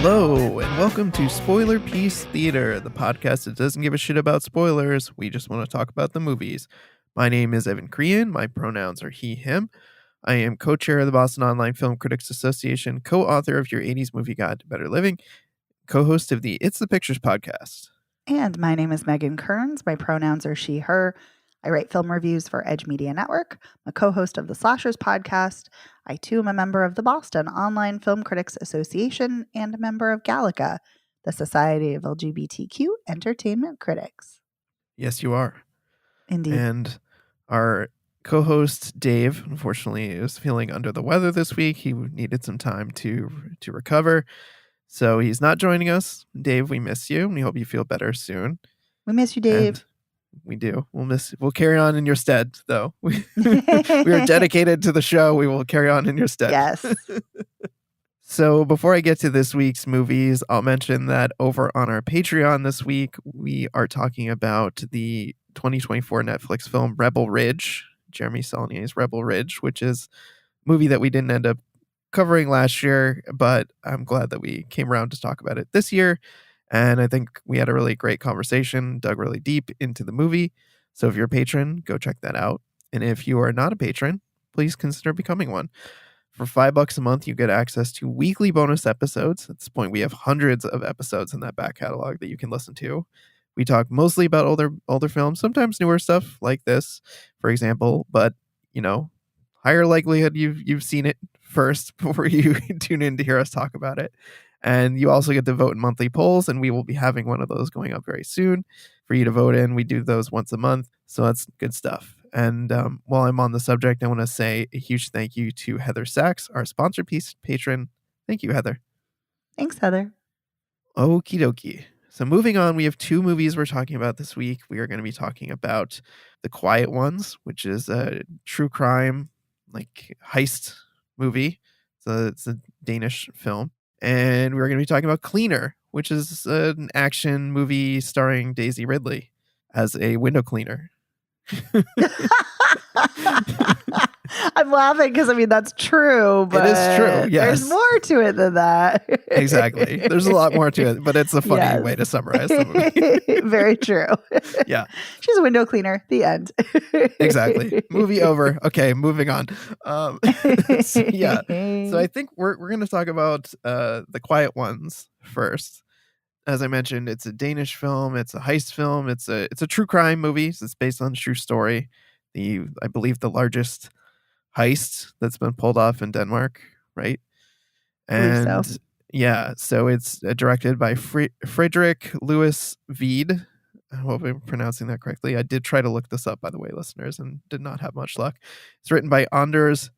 Hello, and welcome to Spoiler Piece Theater, the podcast that doesn't give a shit about spoilers. We just want to talk about the movies. My name is Evan Crean. My pronouns are he, him. I am co-chair of the Boston Online Film Critics Association, co-author of Your 80s Movie Guide to Better Living, co-host of the It's the Pictures podcast. And my name is Megan Kearns. My pronouns are she, her. I write film reviews for Edge Media Network. I'm a co-host of the Slashers podcast. I, too, am a member of the Boston Online Film Critics Association and a member of Gallica, the Society of LGBTQ Entertainment Critics. Yes, you are. Indeed. And our co-host, Dave, unfortunately, is feeling under the weather this week. He needed some time to recover. So he's not joining us. Dave, we miss you. We hope you feel better soon. We miss you, Dave. And we do. We'll carry on in your stead, though. We are dedicated to the show. We will carry on in your stead. Yes. So before I get to this week's movies, I'll mention that over on our Patreon this week, we are talking about the 2024 Netflix film Rebel Ridge, Jeremy Saulnier's Rebel Ridge, which is a movie that we didn't end up covering last year, but I'm glad that we came around to talk about it this year. And I think we had a really great conversation, dug really deep into the movie. So if you're a patron, go check that out. And if you are not a patron, please consider becoming one. For $5 a month, you get access to weekly bonus episodes. At this point, we have hundreds of episodes in that back catalog that you can listen to. We talk mostly about older films, sometimes newer stuff like this, for example. But, higher likelihood you've seen it first before you tune in to hear us talk about it. And you also get to vote in monthly polls, and we will be having one of those going up very soon for you to vote in. We do those once a month, so that's good stuff. And while I'm on the subject, I want to say a huge thank you to Heather Sachs, our sponsor piece patron. Thank you, Heather. Thanks, Heather. Okie dokie. So moving on, we have two movies we're talking about this week. We are going to be talking about The Quiet Ones, which is a true crime, heist movie. So it's a Danish film. And we're going to be talking about Cleaner, which is an action movie starring Daisy Ridley as a window cleaner. I'm laughing because that's true, but it is true. Yes. There's more to it than that. Exactly. There's a lot more to it, but it's a funny way to summarize the movie. Very true. Yeah. She's a window cleaner. The end. Exactly. Movie over. Okay, moving on. So I think we're going to talk about The Quiet Ones first. As I mentioned, it's a Danish film. It's a heist film. It's a true crime movie. So it's based on a true story. I believe the largest heist that's been pulled off in Denmark, right? And so it's directed by Frederick Louis Veed. I hope I'm pronouncing that correctly. I did try to look this up, by the way, listeners, and did not have much luck. It's written by Anders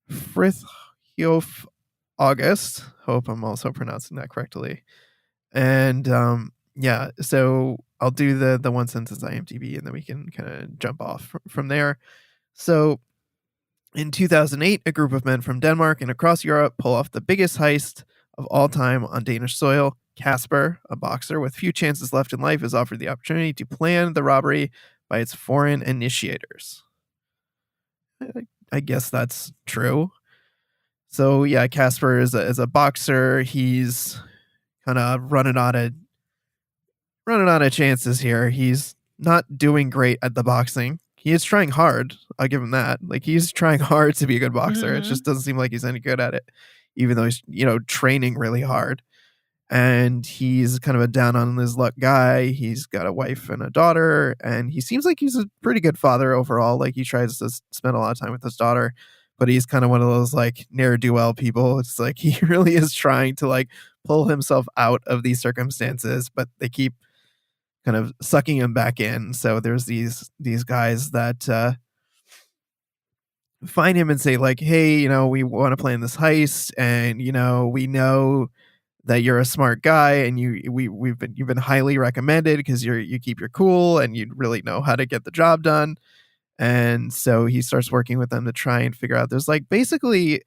Frithjof August. Hope I'm also pronouncing that correctly. And so I'll do the one sentence IMDb, and then we can kind of jump off from there. So in 2008, a group of men from Denmark and across Europe pull off the biggest heist of all time on Danish soil. Casper, a boxer with few chances left in life, is offered the opportunity to plan the robbery by its foreign initiators. I guess that's true. So yeah, Casper is a boxer. He's kind of running out of chances here. He's not doing great at the boxing. He is trying hard. I'll give him that. He's trying hard to be a good boxer. Mm-hmm. It just doesn't seem like he's any good at it, even though he's, training really hard. And he's kind of a down on his luck guy. He's got a wife and a daughter, and he seems like he's a pretty good father overall. He tries to spend a lot of time with his daughter, but he's kind of one of those ne'er-do-well people. It's he really is trying to pull himself out of these circumstances, but they keep kind of sucking him back in. So there's these guys that find him and say hey, we want to plan this heist, and we know that you're a smart guy, and you've been highly recommended because you keep your cool and you really know how to get the job done. And so he starts working with them to try and figure out. There's basically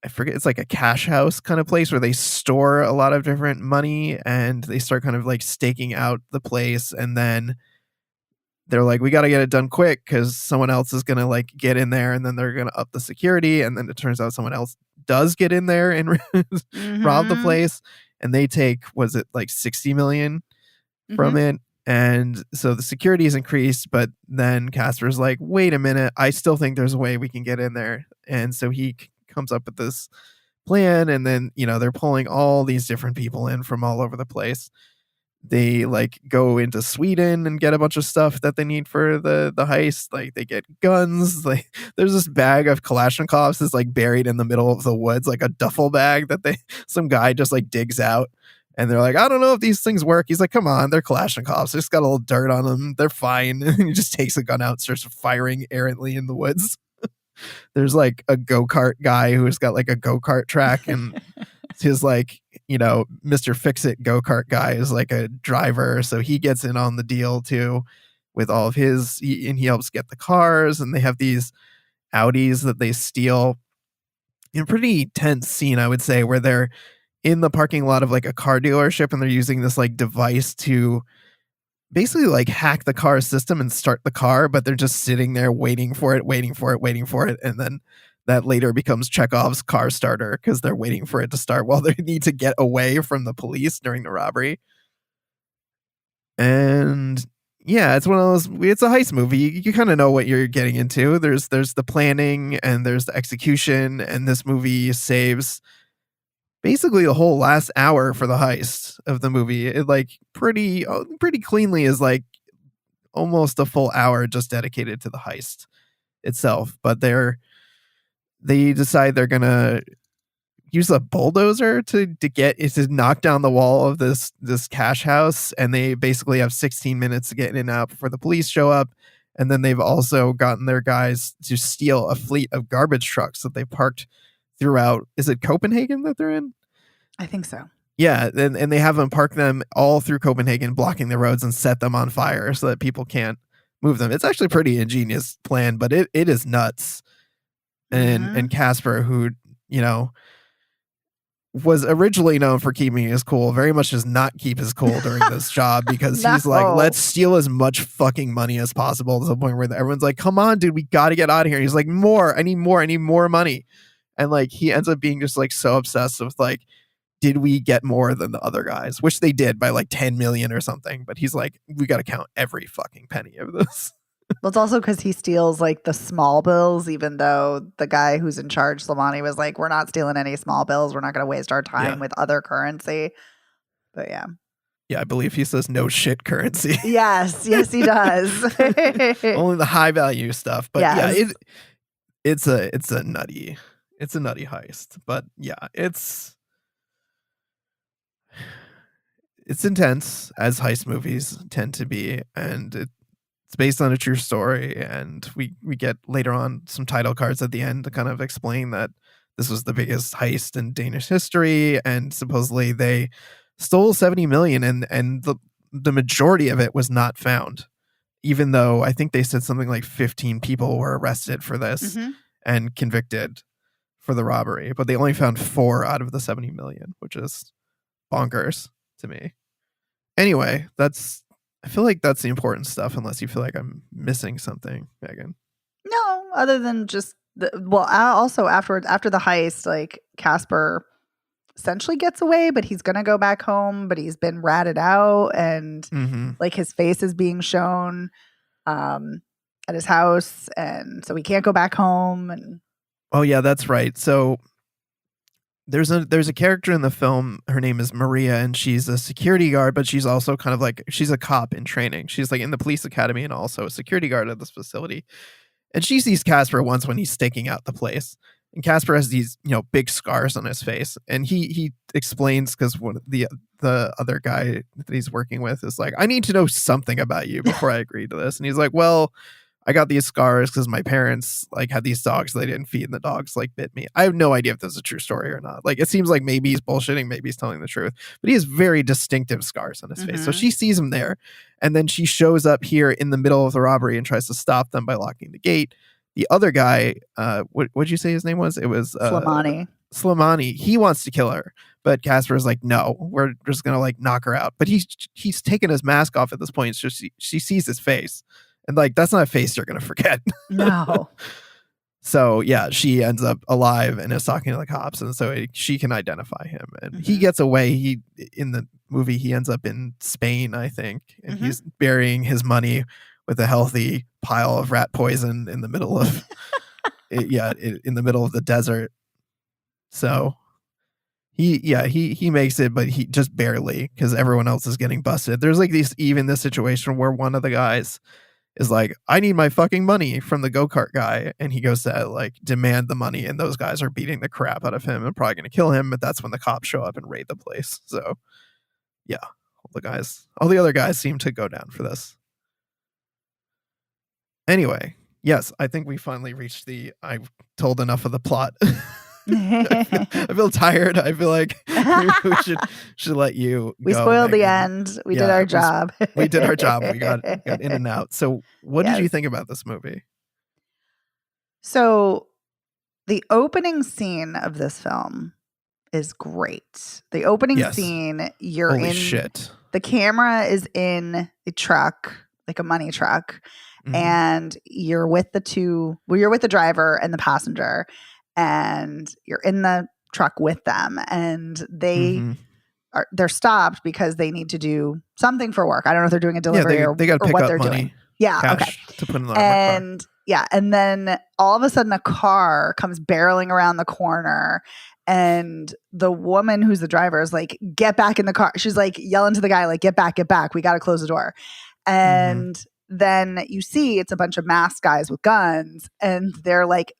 I forget, it's a cash house kind of place where they store a lot of different money, and they start kind of staking out the place, and then they're we got to get it done quick because someone else is going to get in there, and then they're going to up the security, and then it turns out someone else does get in there and rob the Mhm. place, and they take, was it like 60 million from it? And so the security is increased, but then Casper's like, wait a minute, I still think there's a way we can get in there. And so he comes up with this plan, and then, they're pulling all these different people in from all over the place. They like go into Sweden and get a bunch of stuff that they need for the heist. Like they get guns. Like there's this bag of Kalashnikovs that's like buried in the middle of the woods, like a duffel bag that some guy just like digs out. And they're like, I don't know if these things work. He's like, come on, they're Kalashnikovs. They just got a little dirt on them. They're fine. And he just takes a gun out and starts firing errantly in the woods. There's like a go-kart guy who's got like a go-kart track, and his like, Mr. Fix-It go-kart guy is like a driver. So he gets in on the deal too with all of his, and he helps get the cars, and they have these Audis that they steal in a pretty tense scene, I would say, where they're in the parking lot of like a car dealership, and they're using this like device to basically like hack the car system and start the car, but they're just sitting there waiting for it. And then that later becomes Chekhov's car starter because they're waiting for it to start while they need to get away from the police during the robbery. And yeah, it's one of those, it's a heist movie. You kind of know what you're getting into. There's the planning and there's the execution, and this movie saves basically the whole last hour for the heist of the movie. It like pretty cleanly is like almost a full hour just dedicated to the heist itself. But they decide they're gonna use a bulldozer to knock down the wall of this cash house, and they basically have 16 minutes to get in and out before the police show up. And then they've also gotten their guys to steal a fleet of garbage trucks that they parked throughout. Is it Copenhagen that they're in? I think so. Yeah, and they have them park them all through Copenhagen, blocking the roads, and set them on fire so that people can't move them. It's actually a pretty ingenious plan, but it is nuts. And Casper, who, was originally known for keeping his cool, very much does not keep his cool during this job, because he's like, let's steal as much fucking money as possible, to the point where everyone's like, come on, dude, we got to get out of here. And he's like, I need more money. And like, he ends up being just like so obsessed with like, did we get more than the other guys? Which they did by like 10 million or something. But he's like, we got to count every fucking penny of this. Well, it's also because he steals like the small bills, even though the guy who's in charge, Slimani, was like, we're not stealing any small bills. We're not going to waste our time with other currency. But yeah. Yeah, I believe he says no shit currency. Yes, he does. Only the high value stuff. But yeah, it's a nutty heist. But yeah, it's intense, as heist movies tend to be, and it's based on a true story. And we get later on some title cards at the end to kind of explain that this was the biggest heist in Danish history, and supposedly they stole 70 million, and the majority of it was not found, even though I think they said something like 15 people were arrested for this and convicted for the robbery, but they only found 4 out of the 70 million, which is bonkers to me. Anyway, I feel like that's the important stuff, unless you feel like I'm missing something, Megan. No, other than just also afterwards, after the heist, like Casper essentially gets away, but he's gonna go back home, but he's been ratted out, and like his face is being shown at his house, and so he can't go back home. And oh yeah, that's right. So there's a character in the film, her name is Maria, and she's a security guard, but she's also kind of like, she's a cop in training. She's like in the police academy and also a security guard at this facility. And she sees Casper once when he's staking out the place. And Casper has these, big scars on his face. And he explains, because the other guy that he's working with is like, I need to know something about you before I agree to this. And he's like, well, I got these scars because my parents like had these dogs they didn't feed, and the dogs like bit me. I have no idea if this is a true story or not. Like, it seems like maybe he's bullshitting, maybe he's telling the truth, but he has very distinctive scars on his face. So she sees him there, and then she shows up here in the middle of the robbery and tries to stop them by locking the gate. The other guy, what'd you say his name was? It was Slimani. He wants to kill her, but Casper is like, no, we're just gonna like knock her out. But he's taken his mask off at this point, so she sees his face. And like, that's not a face you're going to forget. No. So yeah, she ends up alive and is talking to the cops, and so she can identify him. And he gets away. In the movie, he ends up in Spain, I think, and he's burying his money with a healthy pile of rat poison in the middle of in the middle of the desert. So he makes it, but he just barely, because everyone else is getting busted. There's like this situation where one of the guys is like, I need my fucking money from the go-kart guy, and he goes to like demand the money, and those guys are beating the crap out of him and probably going to kill him, but that's when the cops show up and raid the place. So yeah, all the other guys seem to go down for this. Anyway, yes, I think we finally reached I've told enough of the plot. I feel tired. I feel like we should let you We go, spoiled the Megan. end. We did our job. We did our job. We got in and out. So what did you think about this movie? So the opening scene of this film is great. The opening scene, Holy shit. The camera is in a truck, like a money truck, and you're with the driver and the passenger, and you're in the truck with them, and they're stopped because they need to do something for work. I don't know if they're doing a delivery or they got to pick what up they're money, doing. Yeah, cash to put in the car. Yeah, and then all of a sudden a car comes barreling around the corner, and the woman who's the driver is like, get back in the car. She's like yelling to the guy, like, get back. We got to close the door. And then you see it's a bunch of masked guys with guns, and they're like,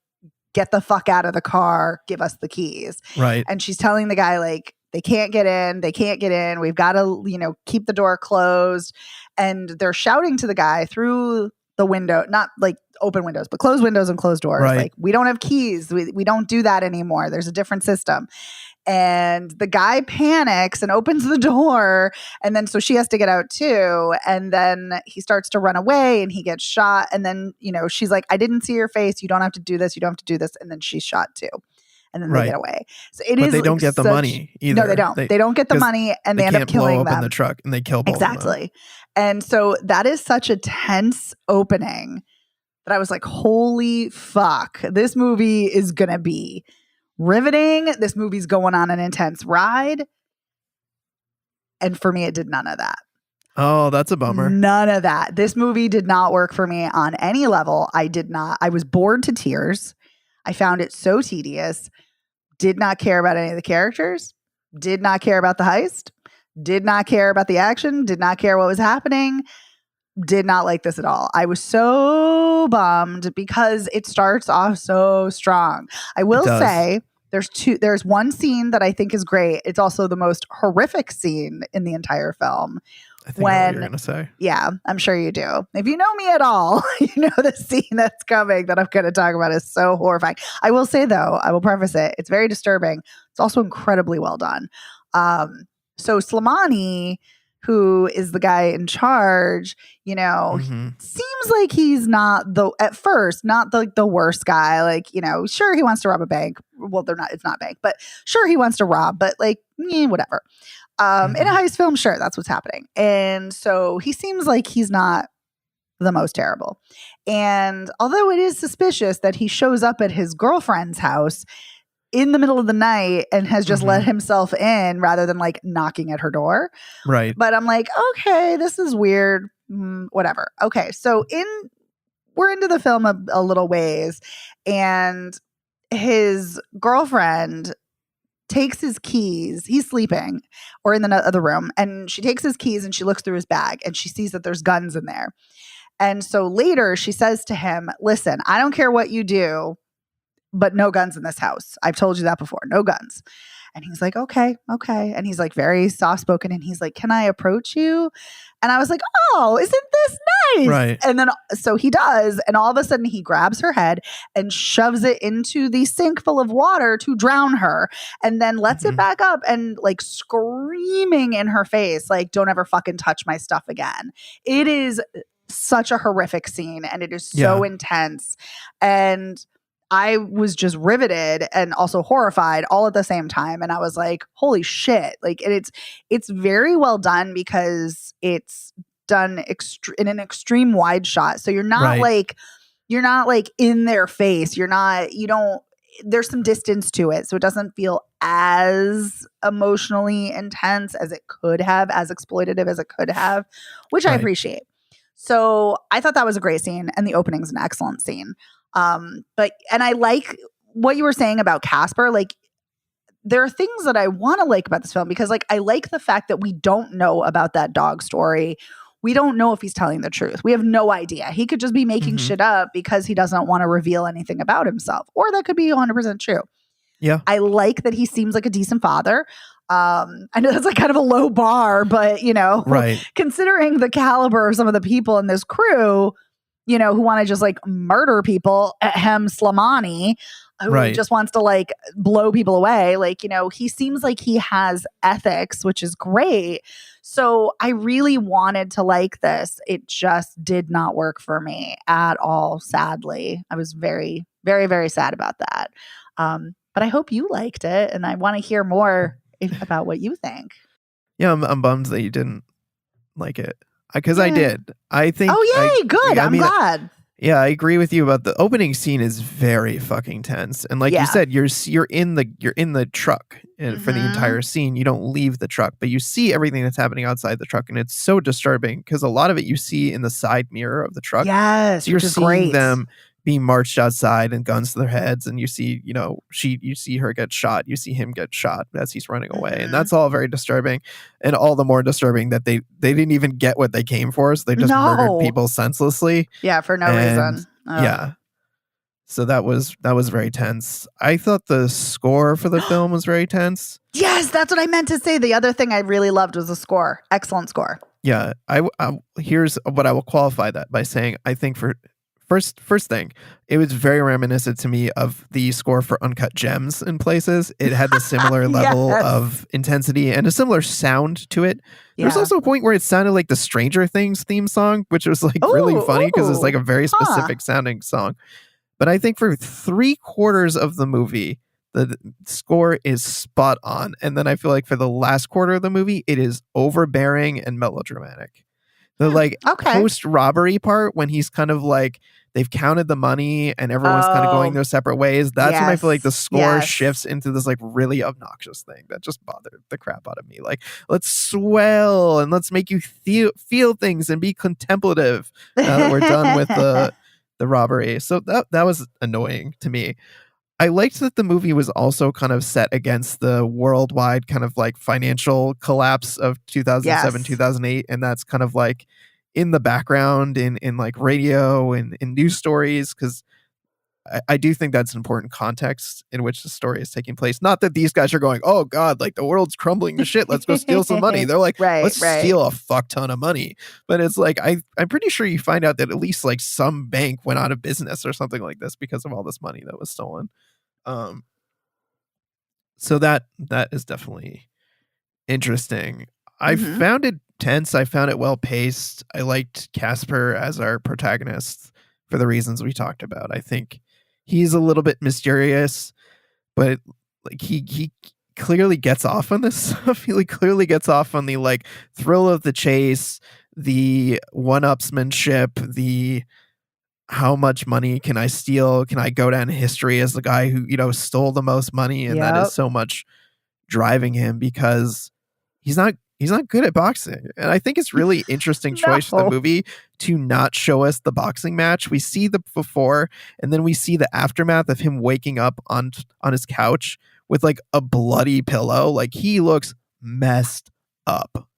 get the fuck out of the car. Give us the keys. Right. And she's telling the guy, like, they can't get in. We've got to, keep the door closed. And they're shouting to the guy through the window, not like open windows, but closed windows and closed doors. Right. Like, we don't have keys. We don't do that anymore. There's a different system. And the guy panics and opens the door. And then so she has to get out too. And then he starts to run away and he gets shot. And then, she's like, I didn't see your face. You don't have to do this. You don't have to do this. And then she's shot too. And then they get away. So but they don't get the money either. No, they don't. They don't get the money, and they end up killing them. Blow up in the truck, and they kill both of them. And so that is such a tense opening that I was like, holy fuck, this movie is gonna be riveting. This movie's going on an intense ride. And for me, it did none of that. Oh, that's a bummer. None of that. This movie did not work for me on any level. I was bored to tears. I found it so tedious. Did not care about any of the characters. Did not care about the heist. Did not care about the action. Did not care what was happening. Did not like this at all. I was so bummed because it starts off so strong. I will say there's one scene that I think is great. It's also the most horrific scene in the entire film. I think I know what you're going to say. Yeah, I'm sure you do. If you know me at all, you know the scene that's coming that I'm going to talk about is so horrifying. I will say, though, I will preface it. It's very disturbing. It's also incredibly well done. So Slimani, who is the guy in charge, seems like he's not at first, not the worst guy. Like, sure, he wants to rob a bank. Well, it's not a bank, but sure, he wants to rob, but like, whatever. In a heist film, sure, that's what's happening. And so he seems like he's not the most terrible. And although it is suspicious that he shows up at his girlfriend's house in the middle of the night and has just let himself in rather than like knocking at her door. Right. But I'm like, okay, this is weird. Whatever. Okay. So we're into the film a little ways, and his girlfriend takes his keys. He's sleeping or in the other room, and she takes his keys and she looks through his bag and she sees that there's guns in there. And so later she says to him, listen, I don't care what you do, but no guns in this house. I've told you that before. No guns. And he's like, okay. And he's like very soft-spoken, and he's like, can I approach you? And I was like, oh, isn't this nice? Right. And then so he does, and all of a sudden he grabs her head and shoves it into the sink full of water to drown her, and then lets it back up and like screaming in her face, like, don't ever fucking touch my stuff again. It is such a horrific scene, and it is so intense. And I was just riveted and also horrified all at the same time. And I was like, holy shit. Like, and it's very well done because it's done in an extreme wide shot. So you're not like, you're not like in their face. There's some distance to it. So it doesn't feel as emotionally intense as it could have, as exploitative as it could have, which I Right. appreciate. So I thought that was a great scene, and the opening's an excellent scene. And I like what you were saying about Casper. Like, there are things that I want to like about this film, because like I like the fact that we don't know about that dog story. We don't know if he's telling the truth. We have no idea. He could just be making Mhm. shit up because he doesn't want to reveal anything about himself, or that could be 100% true. Yeah. I like that he seems like a decent father. I know that's like kind of a low bar, but Right. considering the caliber of some of the people in this crew, who want to just like murder people, Hem Slimani, who Right. just wants to like blow people away. Like, he seems like he has ethics, which is great. So I really wanted to like this. It just did not work for me at all, sadly. I was very, very, very sad about that. But I hope you liked it, and I want to hear more about what you think. Yeah, I'm bummed that you didn't like it, because I Yeah. did. I think. Oh, yay! Good. I'm glad. Yeah, I agree with you about the opening scene is very fucking tense, and like Yeah. you said, you're in the truck for the Mhm. entire scene. You don't leave the truck, but you see everything that's happening outside the truck, and it's so disturbing because a lot of it you see in the side mirror of the truck. Yes, So you're which is seeing great. them being marched outside and guns to their heads, and you see, you see her get shot, you see him get shot as he's running away, Mhm. and that's all very disturbing, and all the more disturbing that they didn't even get what they came for, so they just murdered No. people senselessly. Yeah, for no And reason. Ugh. yeah, so that was very tense. I thought the score for the film was very tense. Yes, that's what I meant to say. The other thing I really loved was the score. Excellent score. Yeah, here's what I will qualify that by saying. I think for first thing, it was very reminiscent to me of the score for Uncut Gems in places. It had the similar level Yes. of intensity and a similar sound to it. There's Yeah. also a point where it sounded like the Stranger Things theme song, which was like really Ooh, funny because it's like a very huh. specific sounding song. But I think for 3/4 of the movie, the score is spot on. And then I feel like for the last quarter of the movie, it is overbearing and melodramatic. The like Okay. post-robbery part, when he's kind of like, they've counted the money and everyone's kind of going Oh. their separate ways. That's when I feel like the Yes, score yes. shifts into this like really obnoxious thing that just bothered the crap out of me. Like, let's swell and let's make you feel things and be contemplative now that we're done with the robbery. So that was annoying to me. I liked that the movie was also kind of set against the worldwide kind of like financial collapse of 2007, Yes. 2008. And that's kind of like in the background in like radio and in news stories. Cause I do think that's an important context in which the story is taking place. Not that these guys are going, oh God, like the world's crumbling to shit. Let's go steal some money. They're like, Right, let's right. steal a fuck ton of money. But it's like, I'm pretty sure you find out that at least like some bank went out of business or something like this because of all this money that was stolen. So that is definitely interesting. I Mhm. found it tense. I found it well paced. I liked Casper as our protagonist for the reasons we talked about. I think he's a little bit mysterious, but like he clearly gets off on this stuff. He like, clearly gets off on the like thrill of the chase, the one-upsmanship, the how much money can I steal? Can I go down in history as the guy who, stole the most money? And that Yep. is so much driving him because he's not good at boxing. And I think it's really interesting choice for No. the movie to not show us the boxing match. We see the before and then we see the aftermath of him waking up on his couch with like a bloody pillow. Like he looks messed up.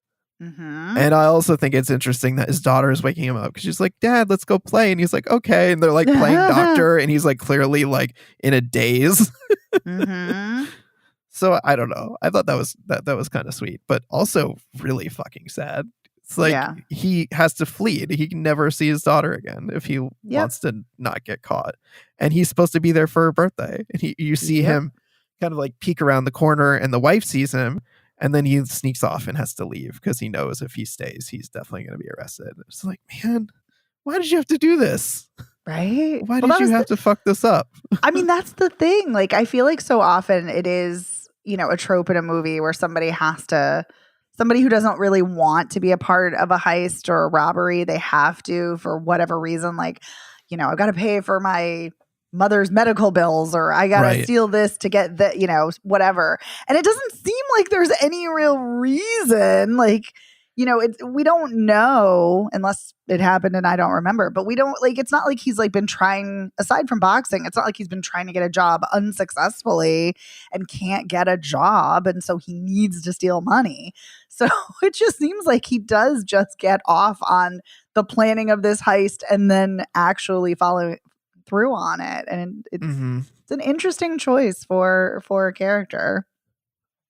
Mhm. And I also think it's interesting that his daughter is waking him up because she's like, Dad, let's go play. And he's like, okay. And they're like playing doctor and he's like clearly like in a daze. Mhm. So I don't know. I thought that was kind of sweet, but also really fucking sad. It's like Yeah. he has to flee. He can never see his daughter again if he wants to not get caught. And he's supposed to be there for her birthday. And you see Yep. him kind of like peek around the corner and the wife sees him. And then he sneaks off and has to leave because he knows if he stays, he's definitely going to be arrested. It's like, man, why did you have to do this? Right? Why Well, did you have to fuck this up? I mean, that's the thing. Like, I feel like so often it is, a trope in a movie where somebody who doesn't really want to be a part of a heist or a robbery, they have to for whatever reason. Like, I've got to pay for my mother's medical bills, or I got to steal this to get the, whatever. And it doesn't seem like there's any real reason. Like, we don't know unless it happened and I don't remember, but we don't it's not like he's like been trying, aside from boxing, it's not like he's been trying to get a job unsuccessfully and can't get a job. And so he needs to steal money. So it just seems like he does just get off on the planning of this heist and then actually follow through on it. And it's an interesting choice for a character.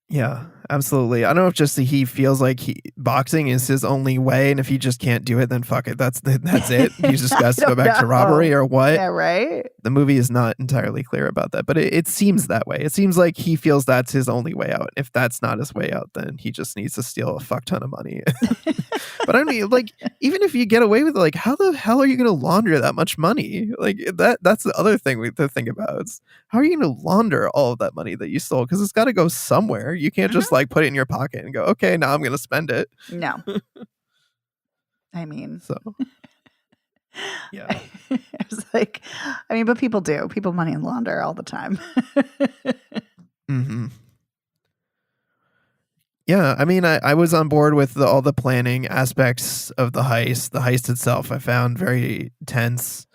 Yeah, absolutely. I don't know if just he feels like boxing is his only way, and if he just can't do it, then fuck it. That's it. He just has to go back to robbery or what? Yeah, right. The movie is not entirely clear about that, but it seems that way. It seems like he feels that's his only way out. If that's not his way out, then he just needs to steal a fuck ton of money. But I mean, even if you get away with it, how the hell are you going to launder that much money? That's the other thing we have to think about. It's how are you going to launder all of that money that you stole? Because it's got to go somewhere. You can't just put it in your pocket and go, okay, now I'm going to spend it. No. I mean, so yeah. It's but people do. People money and launder all the time. Yeah, I mean, I was on board with all the planning aspects of the heist. The heist itself I found very tense.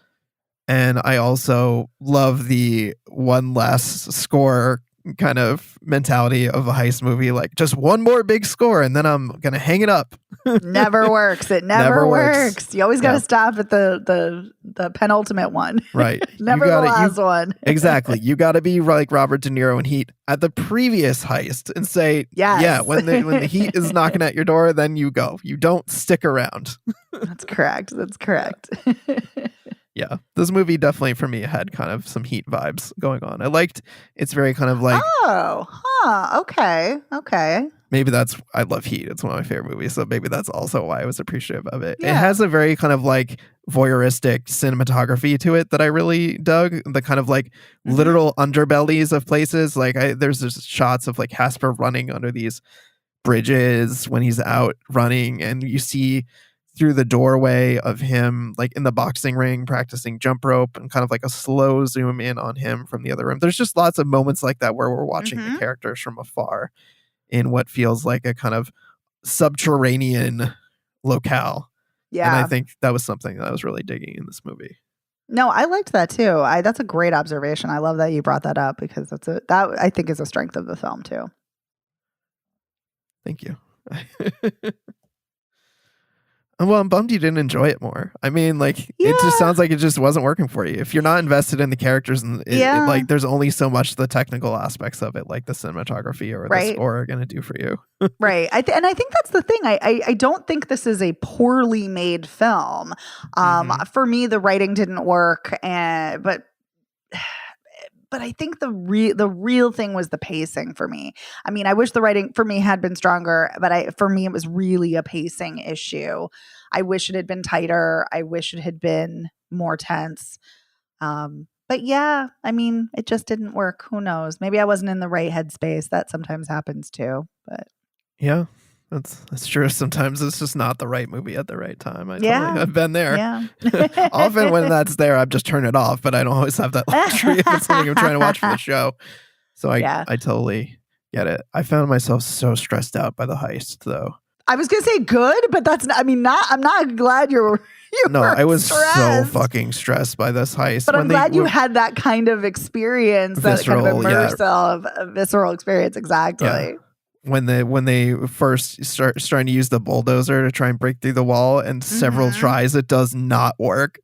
And I also love the one last score kind of mentality of a heist movie. Like, just one more big score and then I'm going to hang it up. Never works. It never works. You always got to stop at the penultimate one. Right. Never the last one. Exactly. You got to be like Robert De Niro in Heat at the previous heist and say, yeah, when the heat is knocking at your door, then you go. You don't stick around. That's correct. Yeah, this movie definitely for me had kind of some Heat vibes going on. I liked it's very kind of like, okay. Maybe I love Heat. It's one of my favorite movies, so maybe that's also why I was appreciative of it. Yeah. It has a very kind of like voyeuristic cinematography to it that I really dug. The kind of like literal underbellies of places. There's just shots of like Casper running under these bridges when he's out running, and you see through the doorway of him like in the boxing ring practicing jump rope, and kind of like a slow zoom in on him from the other room. There's just lots of moments like that where we're watching the characters from afar in what feels like a kind of subterranean locale. Yeah. And I think that was something that I was really digging in this movie. No, I liked that too. That's a great observation. I love that you brought that up, because that I think is a strength of the film too. Thank you. Well, I'm bummed you didn't enjoy it more. I mean, it just sounds like it just wasn't working for you. If you're not invested in the characters, and there's only so much the technical aspects of it, like the cinematography or the score, are going to do for you. Right. And I think that's the thing. I don't think this is a poorly made film. For me, the writing didn't work, but I think the real thing was the pacing for me. I mean, I wish the writing for me had been stronger, but for me, it was really a pacing issue. I wish it had been tighter. I wish it had been more tense. But yeah, I mean, it just didn't work. Who knows? Maybe I wasn't in the right headspace. That sometimes happens too. But yeah. That's true. Sometimes it's just not the right movie at the right time. I've been there. Yeah. Often when that's there, I've just turned it off, but I don't always have that luxury if it's something I'm trying to watch for the show. So I totally get it. I found myself so stressed out by the heist, though. I was going to say good, but that's not, I'm not glad you No, were I was stressed. so fucking stressed by this heist. But I'm glad you had that kind of experience, visceral, that kind of immersive, visceral experience. Exactly. Yeah. When they first start trying to use the bulldozer to try and break through the wall, and several tries, it does not work.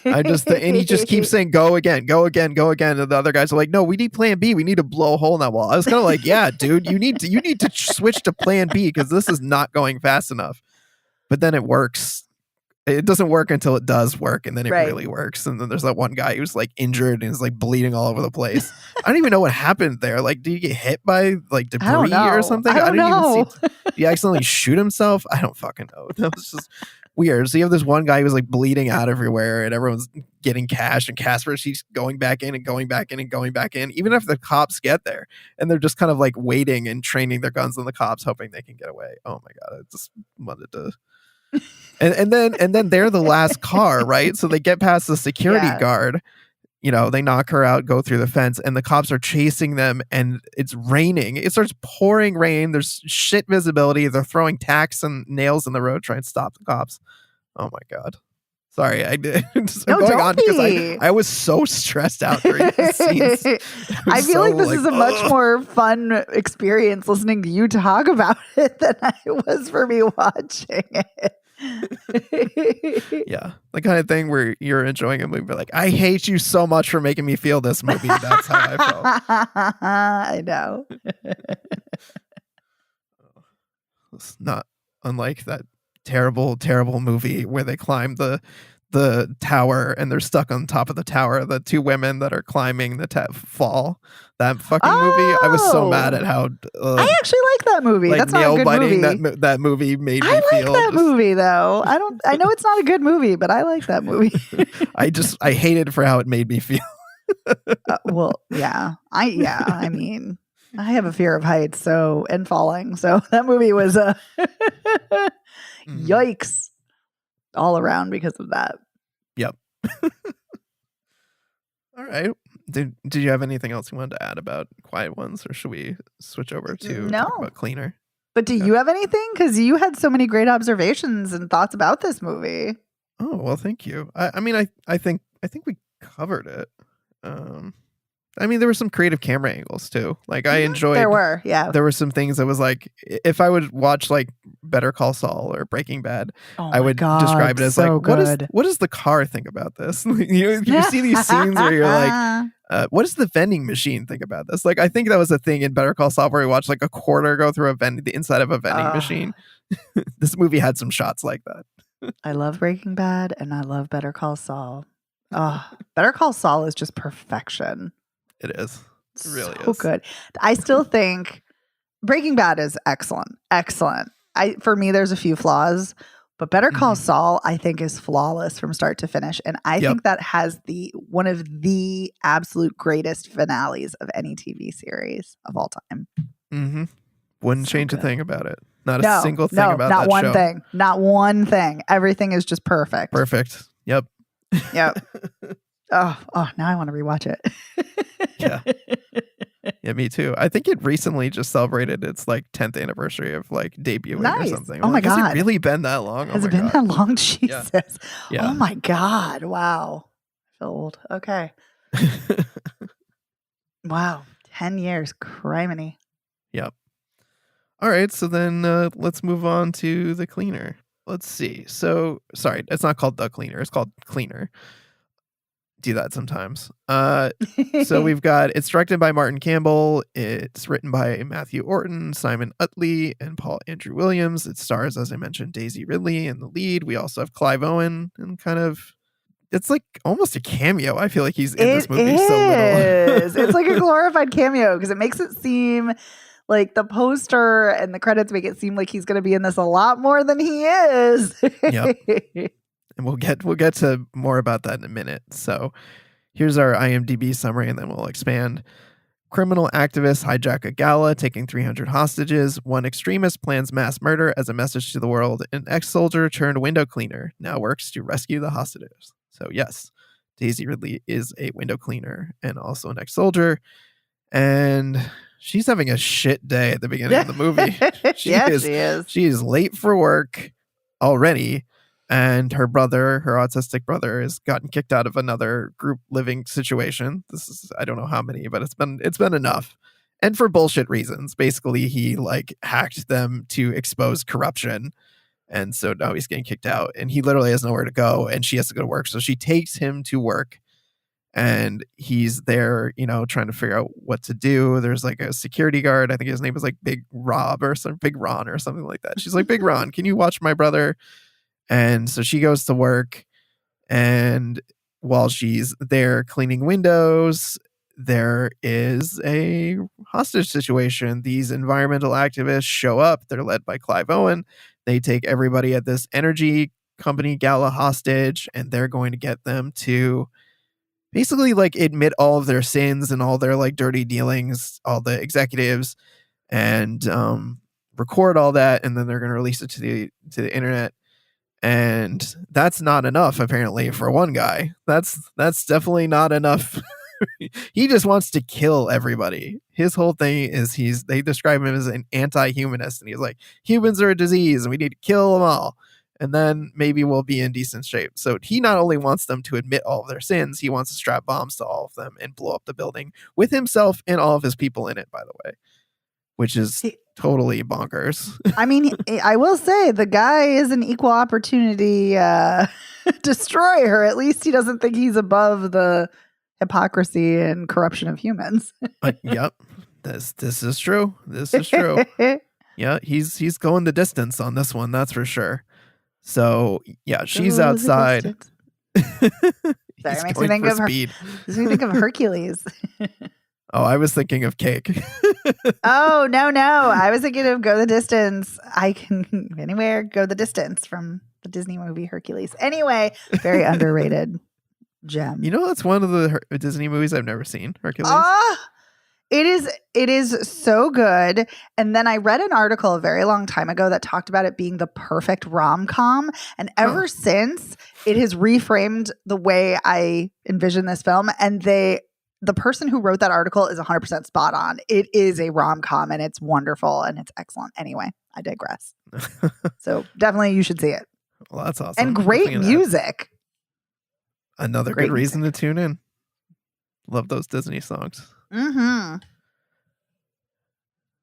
And he just keeps saying, go again. And the other guys are like, no, we need plan B. We need to blow a hole in that wall. I was kind of like, yeah, dude, you need to switch to plan B, because this is not going fast enough. But then it works. It doesn't work until it does work, and then it really works. And then there's that one guy who's like injured and is like bleeding all over the place. I don't even know what happened there. Like, did he get hit by like debris or something? I don't know. Even see. Did he accidentally shoot himself? I don't fucking know. That was just weird. So you have this one guy who was like bleeding out everywhere, and everyone's getting cash, and Casper, she's going back in and going back in and going back in, even if the cops get there, and they're just kind of like waiting and training their guns on the cops, hoping they can get away. Oh my God. I just wanted to And then they're the last car, right? So they get past the security Yeah. guard. You know, they knock her out, go through the fence, and the cops are chasing them, and it's raining. It starts pouring rain. There's shit visibility. They're throwing tacks and nails in the road trying to stop the cops. Oh my God. Sorry, I did. I'm No, going don't on because be. I was so stressed out during these scenes. I feel like this is a much more fun experience listening to you talk about it than it was for me watching it. Yeah, the kind of thing where you're enjoying a movie, but like, I hate you so much for making me feel this movie. That's how I felt. I know. It's not unlike that terrible, terrible movie where they climb the tower and they're stuck on top of the tower. The two women that are climbing the fall. That fucking movie. I was so mad at how I actually like that movie. like That's not a good nail-biting movie. that movie made me I like feel. that movie though. I know it's not a good movie, but I like that movie. I hated for how it made me feel. Well, yeah. I mean, I have a fear of heights, and falling. So that movie was yikes all around because of that. Yep. All right. Did you have anything else you wanted to add about Quiet Ones, or should we switch over to talk about Cleaner? But do you have anything? Because you had so many great observations and thoughts about this movie. Oh, well, thank you. I mean, I think we covered it. I mean, there were some creative camera angles too. Like I enjoyed. There were, yeah. There were some things that was like, if I would watch like Better Call Saul or Breaking Bad, I would describe it as so like, what does the car think about this? You see these scenes where you're like, what does the vending machine think about this? Like, I think that was a thing in Better Call Saul where we watched like a quarter go through the inside of a vending machine. This movie had some shots like that. I love Breaking Bad and I love Better Call Saul. Better Call Saul is just perfection. It is. It really so is. Good. I still think Breaking Bad is excellent. Excellent. For me, there's a few flaws, but Better Call Saul, I think, is flawless from start to finish. And I think that has one of the absolute greatest finales of any TV series of all time. Mm-hmm. Wouldn't change a thing about it. Not a single thing about not that one show. thing. Not one thing. Everything is just perfect. Perfect. Yep. Oh, now I want to rewatch it. Yeah, me too. I think it recently just celebrated its like 10th anniversary of like debuting or something. Oh my God. Has it really been that long? Has it been that long? Jesus. Yeah. Oh my God. Wow. I feel old. Okay. Wow. 10 years. Criminy. Yep. All right. So then let's move on to The Cleaner. Let's see. So, sorry, it's not called The Cleaner. It's called Cleaner. Do that sometimes. So we've got, it's directed by Martin Campbell. It's written by Matthew Orton, Simon Utley, and Paul Andrew Williams. It stars, as I mentioned, Daisy Ridley in the lead. We also have Clive Owen, and kind of, it's like almost a cameo. I feel like he's in this movie so little. It's like a glorified cameo because it makes it seem like the poster and the credits make it seem like he's going to be in this a lot more than he is. Yep. And we'll get to more about that in a minute. So here's our IMDb summary, and then we'll expand. Criminal activists hijack a gala, taking 300 hostages. One extremist plans mass murder as a message to the world. An ex-soldier turned window cleaner now works to rescue the hostages. So yes, Daisy Ridley is a window cleaner and also an ex-soldier. And she's having a shit day at the beginning of the movie. She is. She is late for work already. And her autistic brother, has gotten kicked out of another group living situation. This is, I don't know how many, but it's been enough. And for bullshit reasons. Basically, he like hacked them to expose corruption. And so now he's getting kicked out. And he literally has nowhere to go. And she has to go to work. So she takes him to work. And he's there, trying to figure out what to do. There's like a security guard. I think his name was like Big Rob or Big Ron or something like that. She's like, Big Ron, can you watch my brother? And so she goes to work, and while she's there cleaning windows, there is a hostage situation. These environmental activists show up. They're led by Clive Owen. They take everybody at this energy company gala hostage, and they're going to get them to basically like admit all of their sins and all their like dirty dealings, all the executives, and record all that, and then they're going to release it to the internet. And that's not enough, apparently, for one guy. That's definitely not enough. He just wants to kill everybody. His whole thing is they describe him as an anti-humanist, and he's like, humans are a disease and we need to kill them all. And then maybe we'll be in decent shape. So he not only wants them to admit all of their sins, he wants to strap bombs to all of them and blow up the building with himself and all of his people in it, by the way, which is totally bonkers. I mean, I will say the guy is an equal opportunity destroyer. At least he doesn't think he's above the hypocrisy and corruption of humans. Yep. This is true. This is true. Yeah, he's going the distance on this one, that's for sure. So yeah, she's outside. Sorry, makes me think of Hercules. Oh, I was thinking of Cake. Oh, no. I was thinking of Go the Distance. I can anywhere go the distance from the Disney movie Hercules. Anyway, very underrated gem. You know, that's one of the Disney movies I've never seen, Hercules. It is so good. And then I read an article a very long time ago that talked about it being the perfect rom-com. And ever since, it has reframed the way I envision this film. And the person who wrote that article is 100% spot on. It is a rom-com and it's wonderful and it's excellent. Anyway, I digress. So definitely you should see it. Well, that's awesome. And great music. Another good reason to tune in. Love those Disney songs. Mm-hmm.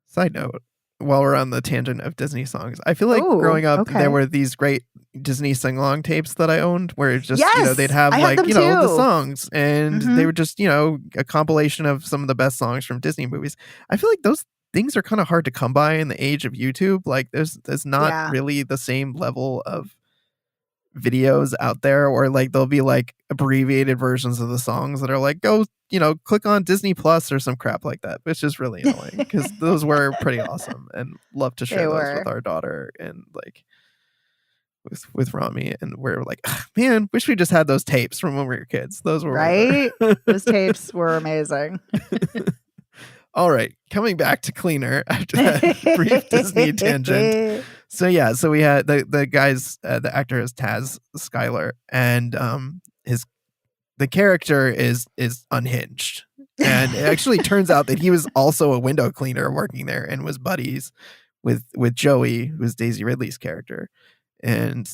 Side note, while we're on the tangent of Disney songs, I feel like growing up, there were these great Disney sing-along tapes that I owned where it just, they'd have the songs and they were just, a compilation of some of the best songs from Disney movies. I feel like those things are kind of hard to come by in the age of YouTube. Like there's not really the same level of videos out there, or like there'll be like abbreviated versions of the songs that are like, go, click on Disney Plus or some crap like that, which is really annoying because those were pretty awesome and love to share those with our daughter and like with Rami, and we're like, man, wish we just had those tapes from when we were kids. Those were right. Those tapes were amazing. All right, coming back to Cleaner after that brief Disney tangent. So we had the guys, the actor is Taz Skylar, and the character is unhinged, and it actually turns out that he was also a window cleaner working there and was buddies with Joey, who's Daisy Ridley's character, and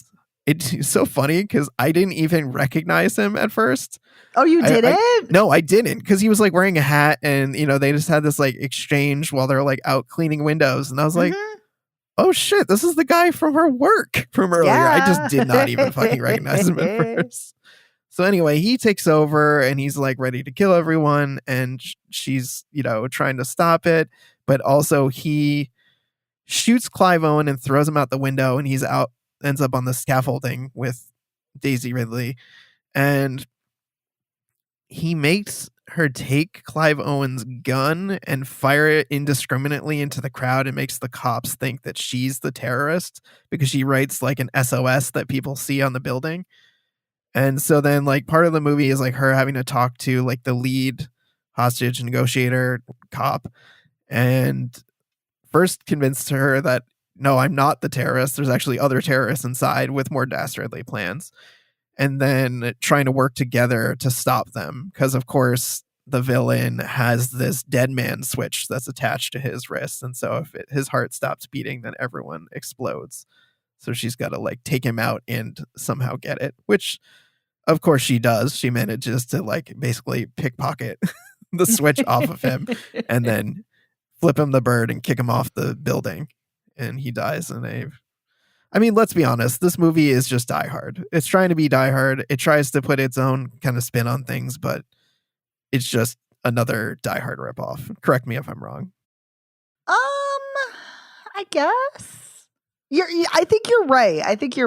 it's so funny because I didn't even recognize him at first. Oh, you didn't? No, I didn't, because he was like wearing a hat, and they just had this like exchange while they're like out cleaning windows, and I was like, oh shit, this is the guy from her work from earlier. I just did not even fucking recognize him at first. So anyway, he takes over and he's like ready to kill everyone, and she's trying to stop it, but also he shoots Clive Owen and throws him out the window, and ends up on the scaffolding with Daisy Ridley, and he makes her take Clive Owen's gun and fire it indiscriminately into the crowd and makes the cops think that she's the terrorist because she writes like an SOS that people see on the building. And so then like part of the movie is like her having to talk to like the lead hostage negotiator cop, and first convinced her that no, I'm not the terrorist. There's actually other terrorists inside with more dastardly plans. And then trying to work together to stop them. Because, of course, the villain has this dead man switch that's attached to his wrist. And so if his heart stops beating, then everyone explodes. So she's got to like take him out and somehow get it, which, of course, she does. She manages to like basically pickpocket the switch off of him and then flip him the bird and kick him off the building. And he dies in I mean, let's be honest. This movie is just Die Hard. It's trying to be Die Hard. It tries to put its own kind of spin on things, but it's just another Die Hard ripoff. Correct me if I'm wrong. I guess I think you're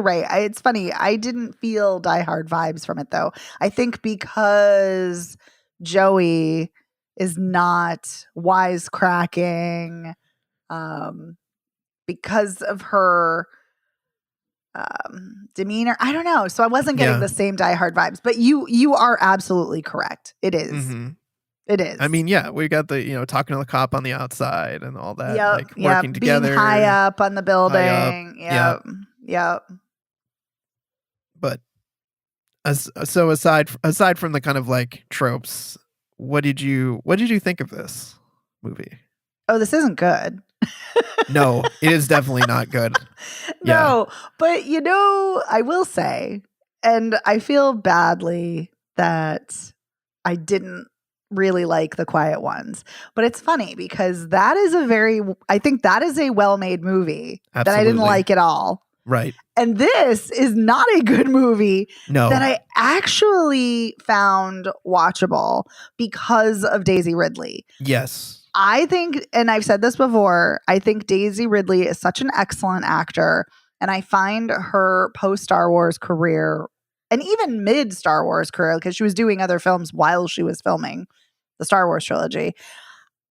right. It's funny. I didn't feel Die Hard vibes from it though. I think because Joey is not wisecracking, because of her demeanor. I don't know. So I wasn't getting the same Die Hard vibes, but you are absolutely correct. It is. Mm-hmm. It is. I mean, yeah, we got the, talking to the cop on the outside and all that, like working together. Being high up on the building. Yep. So aside from the kind of like tropes, what did you think of this movie? Oh, this isn't good. No, it is definitely not good. Yeah. No, but I will say, and I feel badly that I didn't really like The Quiet Ones, but it's funny because I think that is a well-made movie that I didn't Absolutely. like at all. Right. And this is not a good movie No. that I actually found watchable because of Daisy Ridley. Yes. I think, and I've said this before, I think Daisy Ridley is such an excellent actor. And I find her post Star Wars career and even mid Star Wars career, because she was doing other films while she was filming the Star Wars trilogy,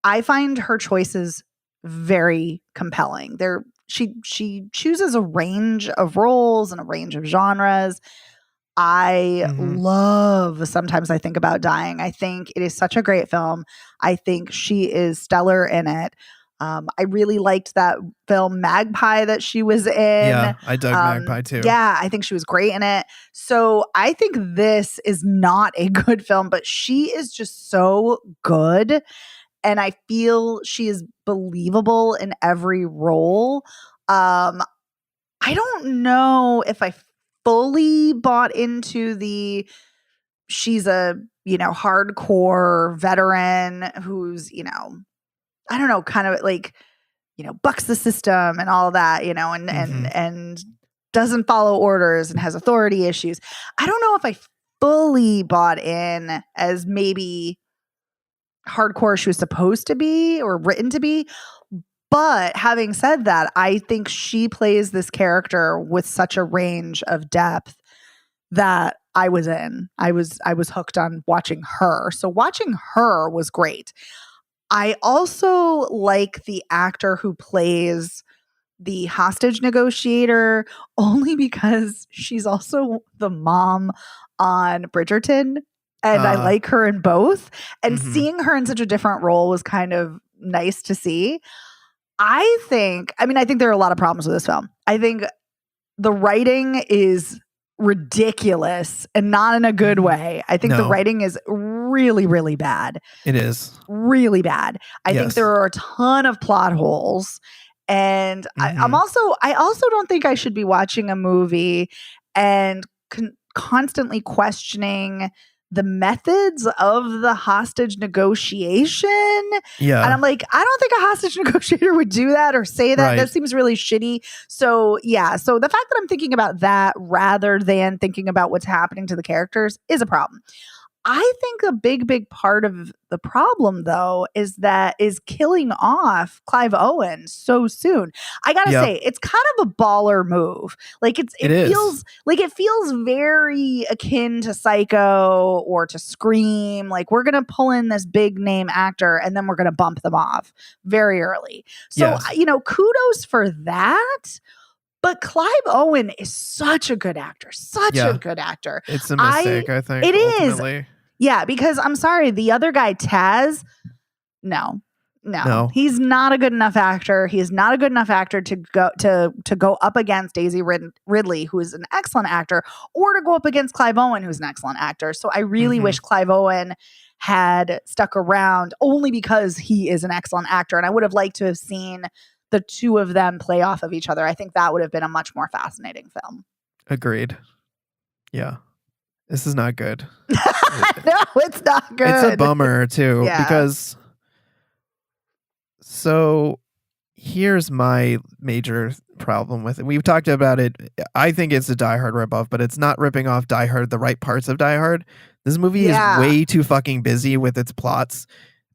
I find her choices very compelling. She chooses a range of roles and a range of genres. I love Sometimes I Think About Dying. I think it is such a great film. I think she is stellar in it. I really liked that film Magpie that she was in. Yeah, I dug Magpie too. Yeah, I think she was great in it. So I think this is not a good film, but she is just so good. And I feel she is believable in every role. I don't know if I fully bought into she's a, hardcore veteran who's, I don't know, kind of like, bucks the system and all that, and doesn't follow orders and has authority issues. I don't know if I fully bought in as maybe hardcore she was supposed to be or written to be. But having said that, I think she plays this character with such a range of depth that I was in. I was hooked on watching her. So watching her was great. I also like the actor who plays the hostage negotiator only because she's also the mom on Bridgerton. And I like her in both. And seeing her in such a different role was kind of nice to see. I think there are a lot of problems with this film. I think the writing is ridiculous and not in a good way. I think the writing is really, really bad. It is. Really bad. I think there are a ton of plot holes. And I also don't think I should be watching a movie and constantly questioning the methods of the hostage negotiation. Yeah. And I'm like, I don't think a hostage negotiator would do that or say that. Right. That seems really shitty. So yeah. So the fact that I'm thinking about that rather than thinking about what's happening to the characters is a problem. I think a big part of the problem, though, is killing off Clive Owen so soon. I gotta say, it's kind of a baller move. Like it feels very akin to Psycho or to Scream. Like we're gonna pull in this big name actor and then we're gonna bump them off very early. So kudos for that. But Clive Owen is such a good actor. Such a good actor. It's a mistake, I think. It ultimately. is. Yeah, because I'm sorry, the other guy, Taz, no. He's not a good enough actor. He is not a good enough actor to go up against Daisy Ridley, who is an excellent actor, or to go up against Clive Owen, who's an excellent actor. So I really wish Clive Owen had stuck around only because he is an excellent actor. And I would have liked to have seen the two of them play off of each other. I think that would have been a much more fascinating film. Agreed. Yeah. This is not good. No, it's not good. It's a bummer too, because so here's my major problem with it. We've talked about it. I think it's a Die Hard ripoff, but it's not ripping off Die Hard the right parts of Die Hard. This movie is way too fucking busy with its plots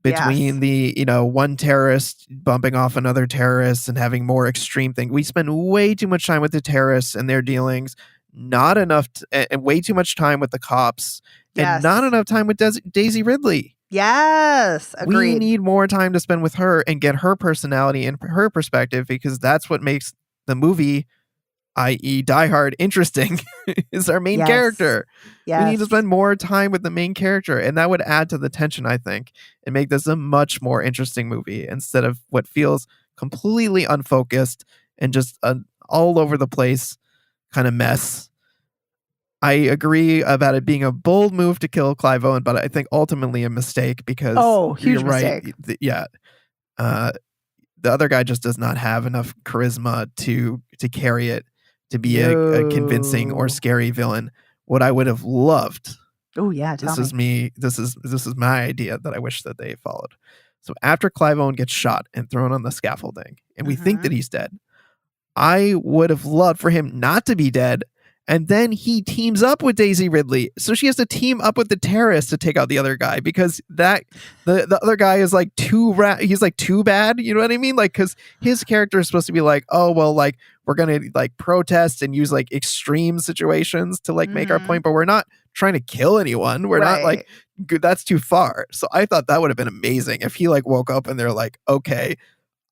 between the, one terrorist bumping off another terrorist and having more extreme things. We spend way too much time with the terrorists and their dealings. Not enough and way too much time with the cops and not enough time with Daisy Ridley. Yes, agreed. We need more time to spend with her and get her personality and her perspective, because that's what makes the movie, i.e. Die Hard, interesting, is our main character. Yes. We need to spend more time with the main character, and that would add to the tension, I think, and make this a much more interesting movie instead of what feels completely unfocused and just an all over the place kind of mess. I agree about it being a bold move to kill Clive Owen, but I think ultimately a mistake because huge you're right. mistake. Yeah. Uh, the other guy just does not have enough charisma to carry it, to be a convincing or No. scary villain. What I would have loved, Oh yeah, tell this me. is my idea that I wish that they followed. So after Clive Owen gets shot and thrown on the scaffolding, and we think that he's dead, I would have loved for him not to be dead. And then he teams up with Daisy Ridley. So she has to team up with the terrorist to take out the other guy because the other guy is like he's like too bad. You know what I mean? Like, because his character is supposed to be like, oh, well, like we're going to like protest and use like extreme situations to like make our point, but we're not trying to kill anyone. We're not like, that's too far. So I thought that would have been amazing if he like woke up and they're like, okay,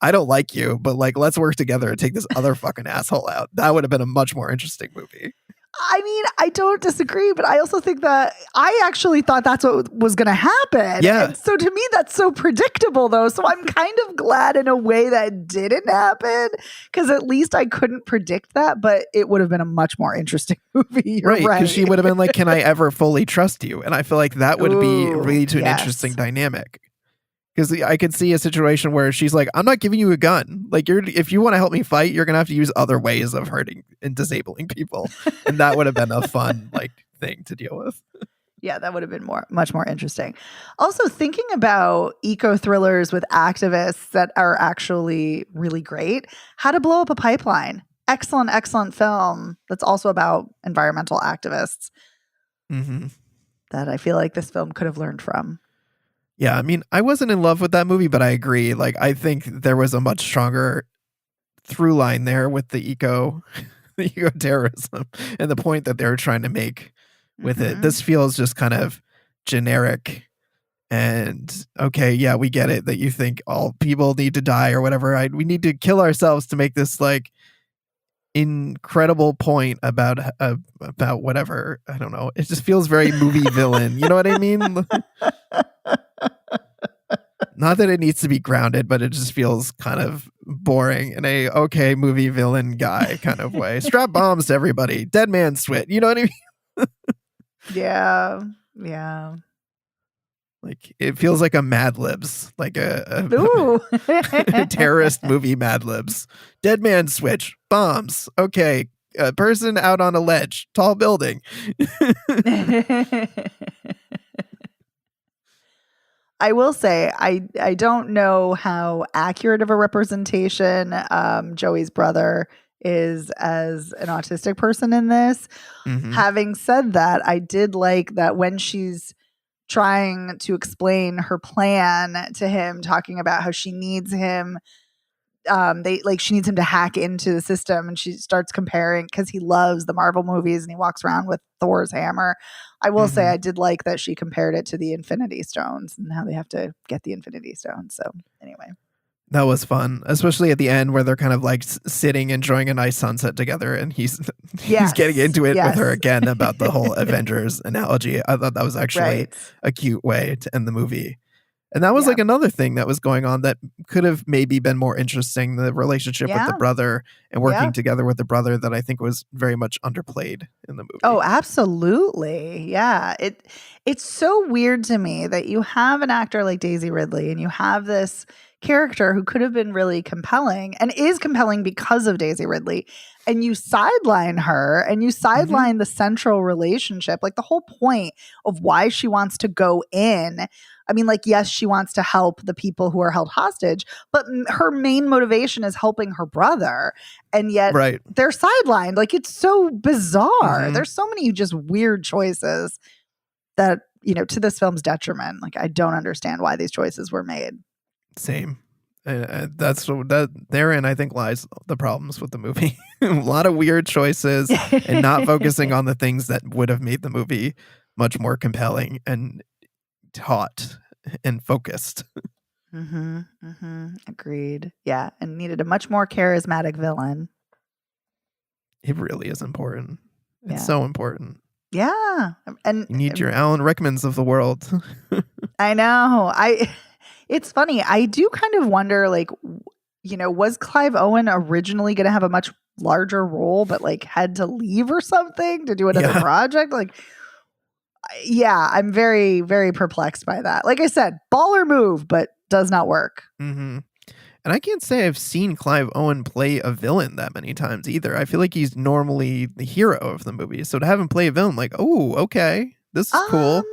I don't like you, but like, let's work together and take this other fucking asshole out. That would have been a much more interesting movie. I mean, I don't disagree, but I also think that I actually thought that's what was going to happen. Yeah. And so to me, that's so predictable, though. So I'm kind of glad in a way that didn't happen because at least I couldn't predict that, but it would have been a much more interesting movie. You're right. Because she would have been like, can I ever fully trust you? And I feel like that would lead to an interesting dynamic. Because I could see a situation where she's like, I'm not giving you a gun. Like, if you want to help me fight, you're going to have to use other ways of hurting and disabling people. And that would have been a fun like thing to deal with. Yeah, that would have been much more interesting. Also, thinking about eco thrillers with activists that are actually really great. How to Blow Up a Pipeline. Excellent, excellent film that's also about environmental activists that I feel like this film could have learned from. Yeah, I mean, I wasn't in love with that movie, but I agree. Like, I think there was a much stronger through line there with the eco terrorism and the point that they were trying to make with it. This feels just kind of generic and okay, yeah, we get it that you think all people need to die or whatever. We need to kill ourselves to make this like incredible point about whatever. I don't know. It just feels very movie villain. You know what I mean? Not that it needs to be grounded, but it just feels kind of boring in a okay movie villain guy kind of way. Strap bombs to everybody. Dead man swit. You know what I mean? Yeah. Like it feels like a Mad Libs, like a terrorist movie Mad Libs. Dead man switch. Bombs. Okay. A person out on a ledge. Tall building. I will say, I don't know how accurate of a representation Joey's brother is as an autistic person in this. Having said that, I did like that when she's trying to explain her plan to him, talking about how she needs him. She needs him to hack into the system, and she starts comparing because he loves the Marvel movies and he walks around with Thor's hammer. I will say I did like that she compared it to the Infinity Stones and how they have to get the Infinity Stones. So anyway, that was fun, especially at the end where they're kind of like sitting enjoying a nice sunset together, and he's getting into it with her again about the whole Avengers analogy. I thought that was actually a cute way to end the movie. And that was like another thing that was going on that could have maybe been more interesting, the relationship with the brother and working together with the brother that I think was very much underplayed in the movie. Oh, absolutely. Yeah. It's so weird to me that you have an actor like Daisy Ridley and you have this character who could have been really compelling and is compelling because of Daisy Ridley, and you sideline her and you sideline the central relationship, like the whole point of why she wants to go in. I mean, like, yes, she wants to help the people who are held hostage, but her main motivation is helping her brother. And yet they're sidelined. Like, it's so bizarre. There's so many just weird choices that, you know, to this film's detriment. Like, I don't understand why these choices were made. Same. Therein, I think, lies the problems with the movie. A lot of weird choices and not focusing on the things that would have made the movie much more compelling and taut and focused. Agreed. Yeah, and needed a much more charismatic villain. It really is important. It's so important. Yeah, and you need your Alan Rickmans of the world. I know. It's funny. I do kind of wonder, like, was Clive Owen originally going to have a much larger role, but like had to leave or something to do another project? Like, yeah, I'm very, very perplexed by that. Like I said, baller move, but does not work. Mm-hmm. And I can't say I've seen Clive Owen play a villain that many times either. I feel like he's normally the hero of the movie. So to have him play a villain, like, oh, okay, this is cool.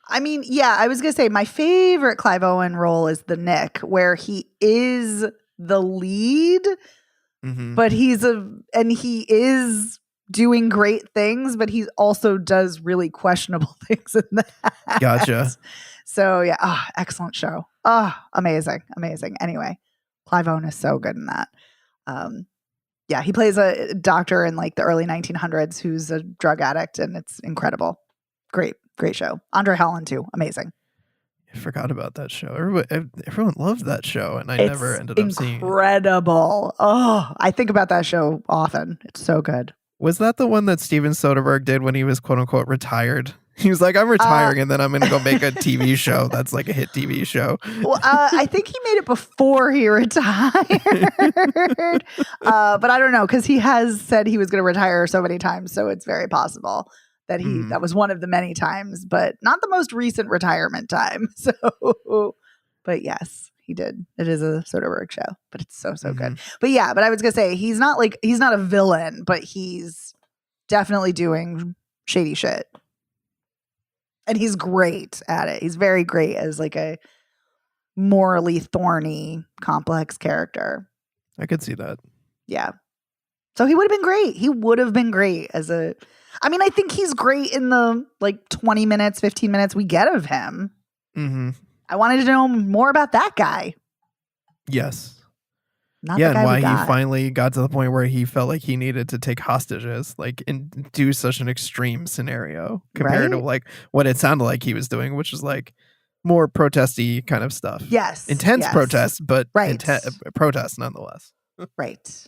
I mean, yeah, I was going to say my favorite Clive Owen role is the Nick, where he is the lead, but he is doing great things, but he also does really questionable things in that. Gotcha. So yeah, excellent show. Amazing. Anyway, Clive Owen is so good in that. Yeah, he plays a doctor in like the early 1900s who's a drug addict, and it's incredible. Great show. Andre Holland too. Amazing. I forgot about that show. Everyone loved that show, and I never ended up seeing it. Incredible. Oh, I think about that show often. It's so good. Was that the one that Steven Soderbergh did when he was quote unquote retired? He was like, I'm retiring and then I'm going to go make a TV show that's like a hit TV show. Well, I think he made it before he retired. But I don't know, because he has said he was going to retire so many times. So it's very possible that that was one of the many times, but not the most recent retirement time. So, but yes, he did. It is a Soderbergh show, but it's so good. But yeah, but I was going to say, he's not a villain, but he's definitely doing shady shit. And he's great at it. He's very great as like a morally thorny, complex character. I could see that. Yeah. So he would have been great. He would have been great as a... I mean, I think he's great in the like 20 minutes, 15 minutes we get of him. Mm-hmm. I wanted to know more about that guy. Yes. Not and why he finally got to the point where he felt like he needed to take hostages, like, and do such an extreme scenario compared to like what it sounded like he was doing, which is like more protesty kind of stuff. Yes. Intense protests, but protests nonetheless. Right.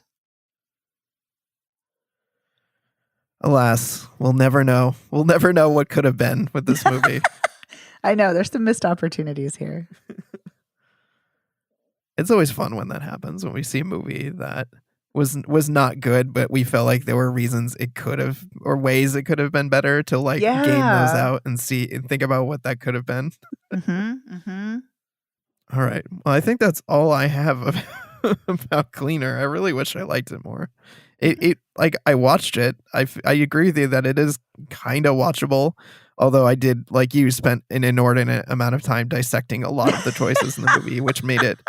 Alas, we'll never know. We'll never know what could have been with this movie. I know. There's some missed opportunities here. It's always fun when that happens, when we see a movie that was not good, but we felt like there were reasons it could have, or ways it could have been better, to like game those out and see and think about what that could have been. All right. Well, I think that's all I have about Cleaner. I really wish I liked it more. It like, I watched it. I agree with you that it is kind of watchable. Although I did, like you, spent an inordinate amount of time dissecting a lot of the choices in the movie, which made it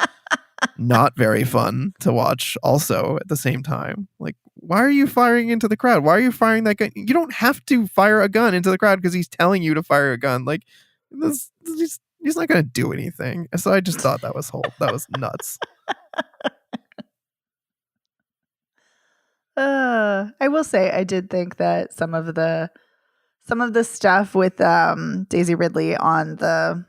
not very fun to watch also at the same time. Like, why are you firing into the crowd? Why are you firing that gun? You don't have to fire a gun into the crowd because he's telling you to fire a gun. Like, he's not going to do anything. So I just thought that was nuts. I will say I did think that some of the stuff with Daisy Ridley on the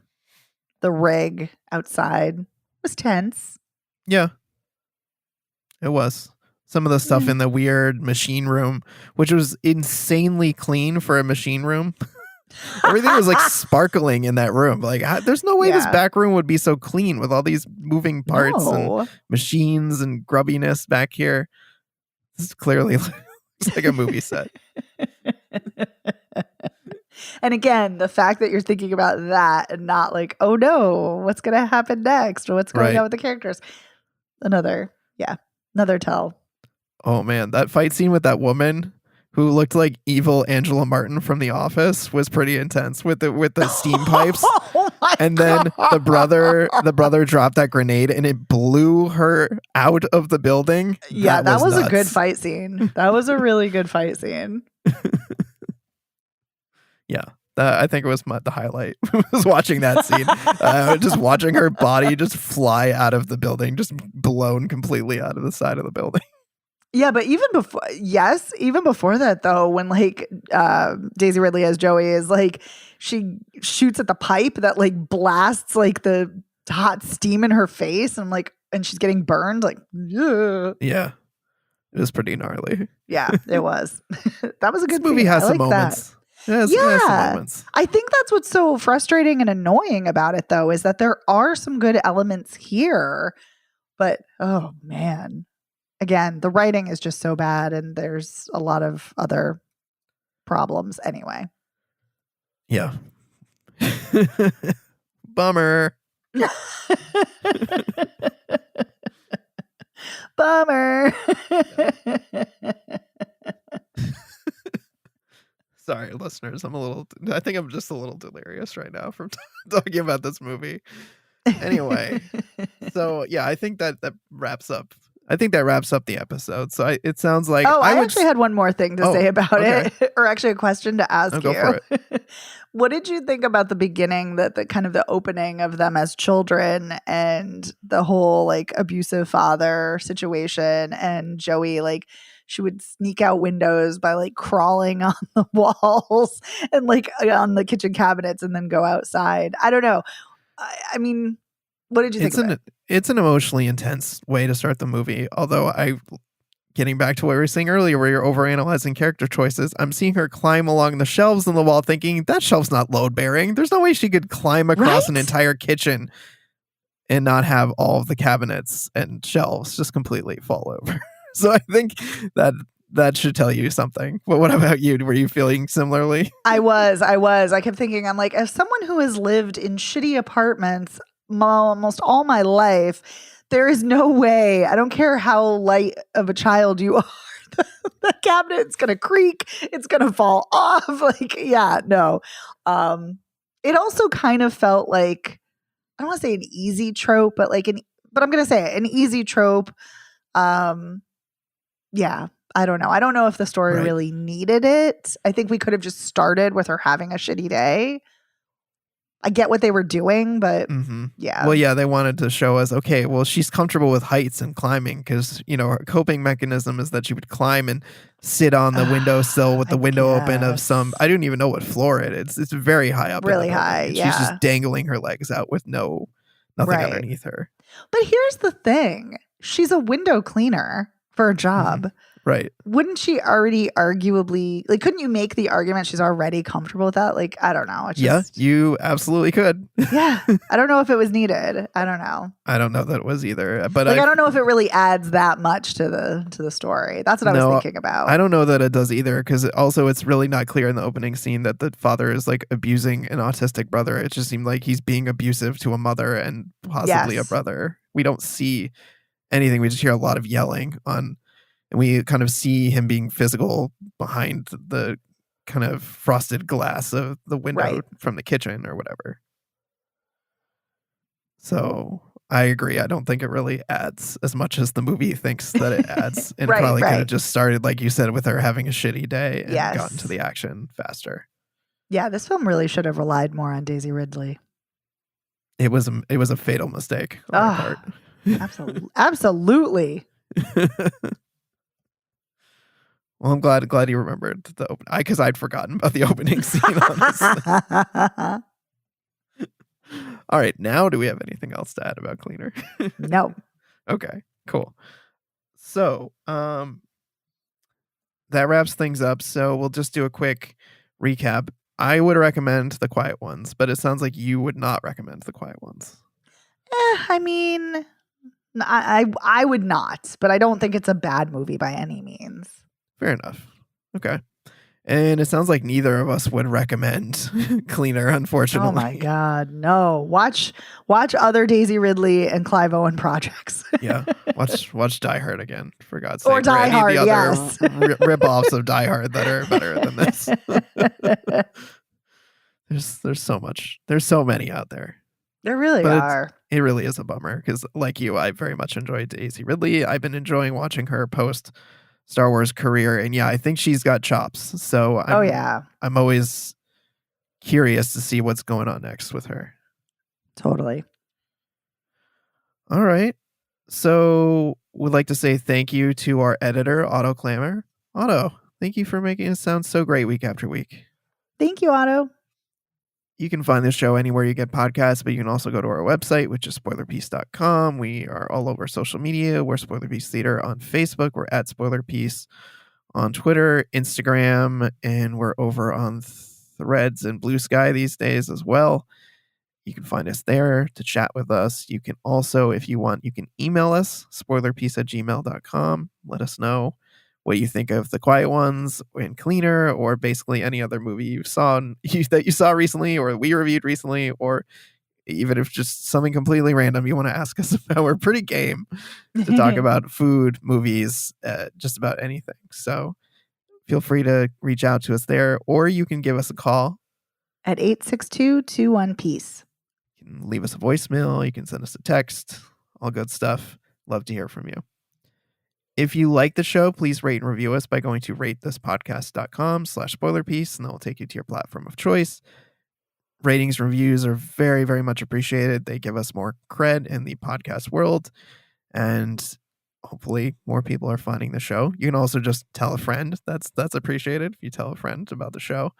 rig outside was tense. Yeah, it was. Some of the stuff in the weird machine room, which was insanely clean for a machine room. Everything was like sparkling in that room. Like, there's no way this back room would be so clean with all these moving parts and machines and grubbiness back here. This is clearly looks like a movie set. And again, the fact that you're thinking about that and not like, oh no, what's going to happen next? Or what's going on with the characters? Another tell. Oh man, that fight scene with that woman who looked like evil Angela Martin from The Office was pretty intense with the steam pipes. And then the brother dropped that grenade and it blew her out of the building. Yeah, that was a good fight scene. That was a really good fight scene. Yeah, I think it was the highlight. Was watching that scene, just watching her body just fly out of the building, just blown completely out of the side of the building. Yeah, but even before that though, when like Daisy Ridley as Joey is like, she shoots at the pipe that like blasts like the hot steam in her face, and like, and she's getting burned. Like, ugh. Yeah, it was pretty gnarly. Yeah, it was. That was a good movie. Has some moments. It has some moments. I think that's what's so frustrating and annoying about it though, is that there are some good elements here, But oh man, again, the writing is just so bad, and there's a lot of other problems anyway. Yeah. Bummer. Bummer. Sorry, listeners. I think I'm just a little delirious right now from talking about this movie. Anyway, so yeah, I think that wraps up. I think that wraps up the episode. So it sounds like I actually had one more thing to say about okay. it, or actually a question to ask you. Go for it. What did you think about the beginning, the kind of the opening of them as children, and the whole like abusive father situation, and Joey, like she would sneak out windows by like crawling on the walls and like on the kitchen cabinets and then go outside. I don't know. I mean, what did you think of it? It's an emotionally intense way to start the movie. Although getting back to what we were saying earlier, where you're overanalyzing character choices, I'm seeing her climb along the shelves on the wall thinking, that shelf's not load bearing. There's no way she could climb across an entire kitchen and not have all of the cabinets and shelves just completely fall over. So I think that should tell you something. But what about you? Were you feeling similarly? I was. I kept thinking, I'm like, as someone who has lived in shitty apartments almost all my life, there is no way, I don't care how light of a child you are, the cabinet's going to creak. It's going to fall off. Like, yeah, no. It also kind of felt like, I don't want to say an easy trope, but but I'm going to say it, an easy trope. Yeah. I don't know. I don't know if the story really needed it. I think we could have just started with her having a shitty day. I get what they were doing, but yeah. Well, yeah, they wanted to show us, okay, well, she's comfortable with heights and climbing because, her coping mechanism is that she would climb and sit on the windowsill with the window open of I don't even know what floor it is. It's very high up. Really high, yeah. She's just dangling her legs out with nothing underneath her. But here's the thing. She's a window cleaner for a job. Right. Wouldn't she already arguably, like, couldn't you make the argument she's already comfortable with that? Like, I don't know. Yeah, you absolutely could. Yeah. I don't know if it was needed. I don't know. I don't know that it was either. But I don't know if it really adds that much to the story. That's what I was thinking about. I don't know that it does either, because also it's really not clear in the opening scene that the father is like abusing an autistic brother. It just seemed like he's being abusive to a mother and possibly a brother. We don't see anything. We just hear a lot of yelling and we kind of see him being physical behind the kind of frosted glass of the window from the kitchen or whatever. So I agree. I don't think it really adds as much as the movie thinks that it adds. And probably could have just started, like you said, with her having a shitty day and gotten to the action faster. Yeah, this film really should have relied more on Daisy Ridley. It was a fatal mistake on her part. Absolutely. Well, I'm glad you remembered the open, because I'd forgotten about the opening scene. All right, now do we have anything else to add about Cleaner? No. Okay, cool. So, that wraps things up. So we'll just do a quick recap. I would recommend The Quiet Ones, but it sounds like you would not recommend The Quiet Ones. I mean, I would not, but I don't think it's a bad movie by any means. Fair enough. Okay. And it sounds like neither of us would recommend Cleaner, unfortunately. Oh my God, no. Watch other Daisy Ridley and Clive Owen projects. Yeah. Watch Die Hard again, for God's sake. Or Die Hard, the yes. other rip-offs of Die Hard that are better than this. There's so much. There's so many out there. There really are. It really is a bummer because, like you, I very much enjoyed Daisy Ridley. I've been enjoying watching her post Star Wars career, and yeah, I think she's got chops. So I'm always curious to see what's going on next with her. Totally. All right. So we'd like to say thank you to our editor, Otto Clammer. Otto, thank you for making us sound so great week after week. Thank you, Otto. You can find this show anywhere you get podcasts, but you can also go to our website, which is spoilerpiece.com. We are all over social media. We're Spoiler Piece Theater on Facebook. We're at Spoiler Piece on Twitter, Instagram, and we're over on Threads and Blue Sky these days as well. You can find us there to chat with us. You can also, if you want, you can email us, spoilerpiece@gmail.com. Let us know what you think of The Quiet Ones and Cleaner, or basically any other movie you saw that you saw recently, or we reviewed recently, or even if just something completely random you want to ask us about. We're pretty game to talk about food, movies, just about anything. So feel free to reach out to us there, or you can give us a call at 862-21-PEACE. You can leave us a voicemail. You can send us a text. All good stuff. Love to hear from you. If you like the show, please rate and review us by going to ratethispodcast.com/spoilerpiece, and that will take you to your platform of choice. Ratings and reviews are very, very much appreciated. They give us more cred in the podcast world, and hopefully more people are finding the show. You can also just tell a friend. That's appreciated. If you tell a friend about the show,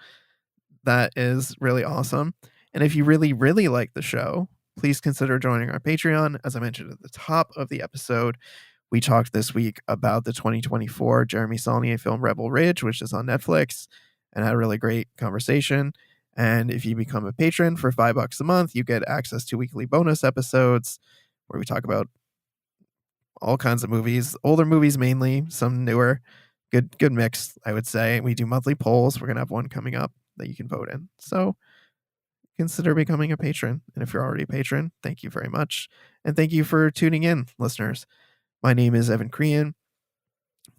that is really awesome. And if you really, really like the show, please consider joining our Patreon. As I mentioned at the top of the episode, we talked this week about the 2024 Jeremy Saulnier film Rebel Ridge, which is on Netflix, and had a really great conversation. And if you become a patron for $5 a month, you get access to weekly bonus episodes where we talk about all kinds of movies, older movies mainly, some newer. Good mix, I would say. We do monthly polls. We're going to have one coming up that you can vote in. So consider becoming a patron. And if you're already a patron, thank you very much. And thank you for tuning in, listeners. My name is Evan Crean,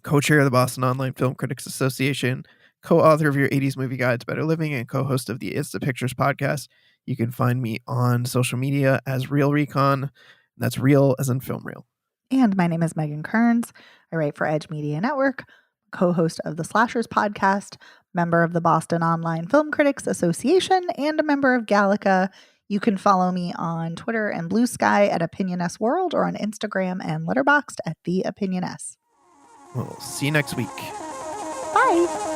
co-chair of the Boston Online Film Critics Association, co-author of your 80s Movie Guide to Better Living, and co-host of the It's the Pictures podcast. You can find me on social media as Real Recon. That's real as in film reel. And my name is Megan Kearns. I write for Edge Media Network, co-host of the Slashers podcast, member of the Boston Online Film Critics Association, and a member of Gallica. You can follow me on Twitter and Blue Sky at Opinion-S World, or on Instagram and Letterboxd at The Opinion-S. We'll see you next week. Bye.